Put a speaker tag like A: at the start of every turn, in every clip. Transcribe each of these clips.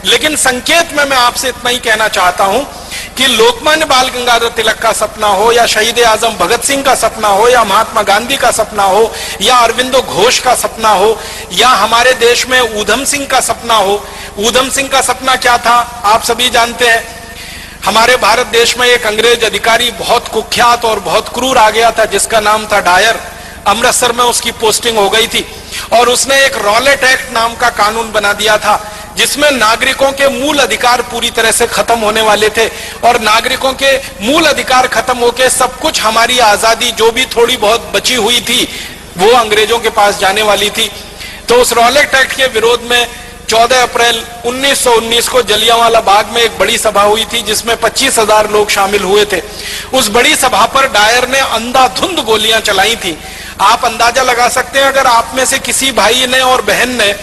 A: लेकिन संकेत में मैं आपसे इतना ही कहना चाहता हूं कि लोकमान्य बाल गंगाधर तिलक का सपना हो या शहीद आजम भगत सिंह का सपना हो या महात्मा गांधी का सपना हो या अरविंदो घोष का सपना हो या हमारे देश में ऊधम सिंह का सपना हो। ऊधम सिंह का सपना क्या था आप सभी जानते हैं। हमारे भारत देश में एक अंग्रेज अधिकारी बहुत कुख्यात और बहुत क्रूर आ गया था जिसका नाम था डायर। अमृतसर में उसकी पोस्टिंग हो गई थी और उसने एक रॉलेट एक्ट नाम का कानून बना दिया था जिसमें नागरिकों के मूल अधिकार पूरी तरह से खत्म होने वाले थे और नागरिकों के मूल अधिकार खत्म होकर सब कुछ हमारी आजादी जो भी थोड़ी बहुत बची हुई थी वो अंग्रेजों के पास जाने वाली थी। तो उस रॉलेट एक्ट के विरोध में 14 अप्रैल 1919 को जलियांवाला बाग में एक बड़ी सभा हुई थी जिसमें 25,000 लोग शामिल हुए थे। उस बड़ी सभा पर डायर ने अंधाधुंध गोलियां चलाई थी। आप अंदाजा लगा सकते हैं अगर आप में से किसी भाई ने और बहन ने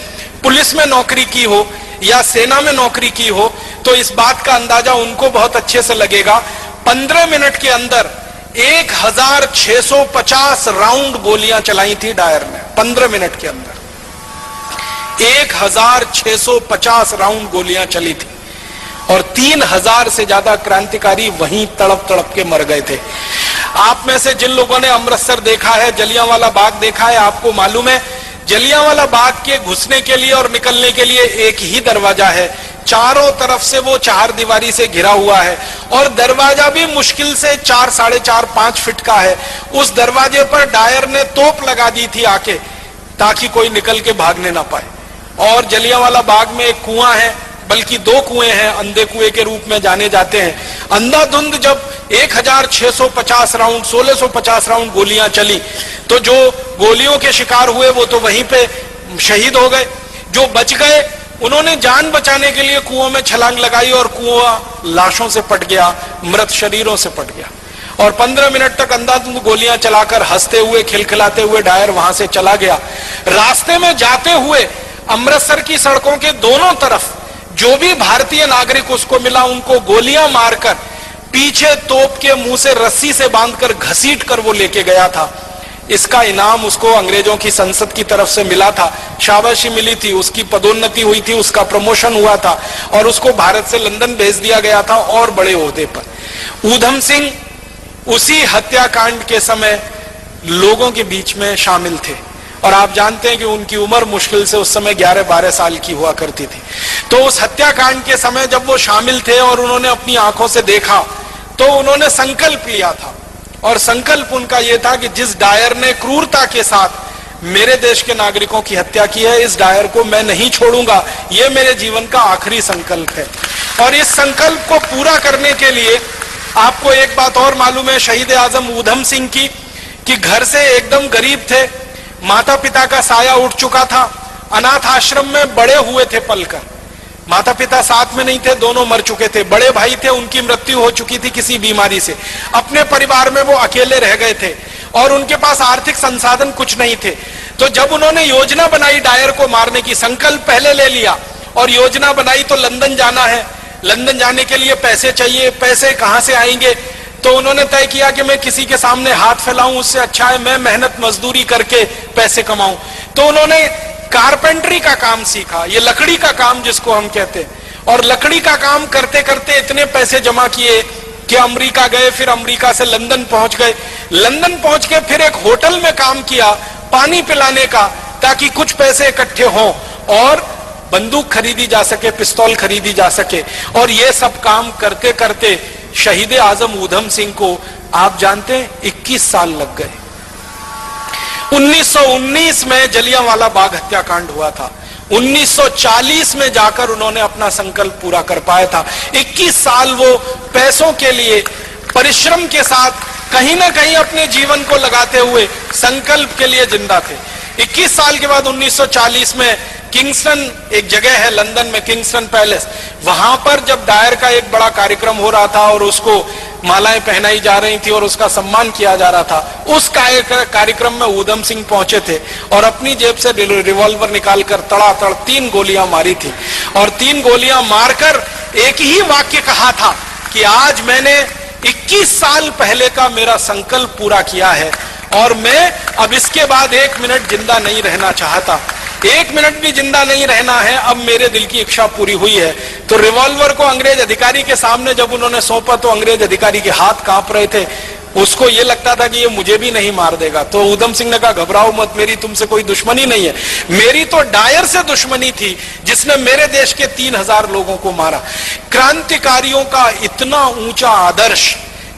A: पुलिस में नौकरी की हो या सेना में नौकरी की हो तो इस बात का अंदाजा उनको बहुत अच्छे से लगेगा। 15 मिनट के अंदर 1650 राउंड गोलियां चलाई थी डायर ने। 15 मिनट के अंदर 1650 राउंड गोलियां चली थी और 3000 से ज्यादा क्रांतिकारी वहीं तड़प तड़प के मर गए थे। आप में से जिन लोगों ने अमृतसर देखा है, जलियांवाला बाग देखा है, आपको मालूम है जलियांवाला बाग के घुसने के लिए और निकलने के लिए एक ही दरवाजा है। चारों तरफ से वो चार दीवारी से घिरा हुआ है और दरवाजा भी मुश्किल से 4, 4.5, 5 फीट का है। उस दरवाजे पर डायर ने तोप लगा दी थी आके ताकि कोई निकल के भागने ना पाए। और जलियांवाला बाग में एक कुआं है, बल्कि 2 कुएं हैं, अंधे कुएं के रूप में जाने जाते हैं। अंधाधुंध जब 1650 राउंड 1650 राउंड गोलियां चली तो जो गोलियों के शिकार हुए वो तो वहीं पे शहीद हो गए। जो बच गए उन्होंने जान बचाने के लिए कुओं में छलांग लगाई और कुआं लाशों से पट गया, मृत शरीरों से पट गया। और 15 मिनट तक अंधाधुंध गोलियां चलाकर हंसते हुए खिलखिलाते हुए डायर वहां से चला गया। रास्ते में जाते हुए अमृतसर की सड़कों के दोनों तरफ जो भी भारतीय नागरिक उसको मिला उनको गोलियां मारकर पीछे तोप के मुंह से रस्सी से बांधकर घसीट कर वो लेके गया था। इसका इनाम उसको अंग्रेजों की संसद की तरफ से मिला था, शाबाशी मिली थी, उसकी पदोन्नति हुई थी, उसका प्रमोशन हुआ था और उसको भारत से लंदन भेज दिया गया था और बड़े ओहदे पर। ऊधम सिंह उसी हत्याकांड के समय लोगों के बीच में शामिल थे और आप जानते हैं कि उनकी उम्र मुश्किल से उस समय 11-12 साल की हुआ करती थी। तो उस हत्याकांड के समय जब वो शामिल थे और उन्होंने अपनी आंखों से देखा तो उन्होंने संकल्प लिया था और संकल्प उनका यह था कि जिस डायर ने क्रूरता के साथ मेरे देश के नागरिकों की हत्या की है इस डायर को मैं नहीं छोड़ूंगा, यह मेरे जीवन का आखिरी संकल्प है। और इस संकल्प को पूरा करने के लिए आपको एक बात और मालूम है शहीद आजम ऊधम सिंह की कि घर से एकदम गरीब थे, माता पिता का साया उठ चुका था, अनाथ आश्रम में बड़े हुए थे पलकर। माता पिता साथ में नहीं थे, दोनों मर चुके थे। बड़े भाई थे, उनकी मृत्यु हो चुकी थी किसी बीमारी से। अपने परिवार में वो अकेले रह गए थे और उनके पास आर्थिक संसाधन कुछ नहीं थे। तो जब उन्होंने योजना बनाई डायर को मारने की, संकल्प पहले ले लिया और योजना बनाई तो लंदन जाना है, लंदन जाने के लिए पैसे चाहिए, पैसे कहां से आएंगे? तो उन्होंने तय किया कि मैं किसी के सामने हाथ फैलाऊं उससे अच्छा है मैं मेहनत मजदूरी करके पैसे कमाऊं। तो उन्होंने कारपेंटरी का काम सीखा, ये लकड़ी का काम जिसको हम कहते हैं, और लकड़ी का काम करते करते इतने पैसे जमा किए कि अमेरिका गए, फिर अमेरिका से लंदन पहुंच गए। लंदन पहुंच के फिर एक होटल में काम किया पानी पिलाने का ताकि कुछ पैसे इकट्ठे हों और बंदूक खरीदी जा सके, पिस्तौल खरीदी जा सके। और ये सब काम करते करते शहीद आजम ऊधम सिंह को आप जानते हैं 21 साल लग गए। 1919 में जलियांवाला बाग हत्याकांड हुआ था, 1940 में जाकर उन्होंने अपना संकल्प पूरा कर पाया था। 21 साल वो पैसों के लिए परिश्रम के साथ कहीं ना कहीं अपने जीवन को लगाते हुए संकल्प के लिए जिंदा थे। 21 साल के बाद 1940 में किंगस्टन एक जगह है लंदन में, किंगस्टन पैलेस, वहां पर जब डायर का एक बड़ा कार्यक्रम हो रहा था और उसको मालाएं पहनाई जा रही थी और उसका सम्मान किया जा रहा था, उस कार्यक्रम में ऊधम सिंह पहुंचे थे और अपनी जेब से रिवॉल्वर निकालकर तड़ातड़ 3 गोलियां मारी थी और 3 गोलियां मारकर एक ही वाक्य कहा था कि आज मैंने 21 साल पहले का मेरा संकल्प पूरा किया है और मैं अब इसके बाद 1 मिनट जिंदा नहीं रहना चाहता। 1 मिनट भी जिंदा नहीं रहना है, अब मेरे दिल की इच्छा पूरी हुई है। तो रिवॉल्वर को अंग्रेज अधिकारी के सामने जब उन्होंने सौंपा तो अंग्रेज अधिकारी के हाथ कांप रहे थे, उसको ये लगता था कि ये मुझे भी नहीं मार देगा। तो ऊधम सिंह ने कहा घबराओ मत, मेरी तुमसे कोई दुश्मनी नहीं है, मेरी तो डायर से दुश्मनी थी जिसने मेरे देश के 3000 लोगों को मारा। क्रांतिकारियों का इतना ऊंचा आदर्श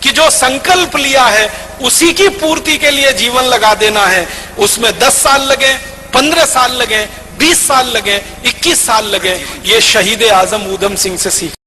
A: कि जो संकल्प लिया है उसी की पूर्ति के लिए जीवन लगा देना है, उसमें 10 साल लगे, 15 साल लगे, 20 साल लगे, 21 साल लगे, ये शहीद आजम ऊधम सिंह से सीख।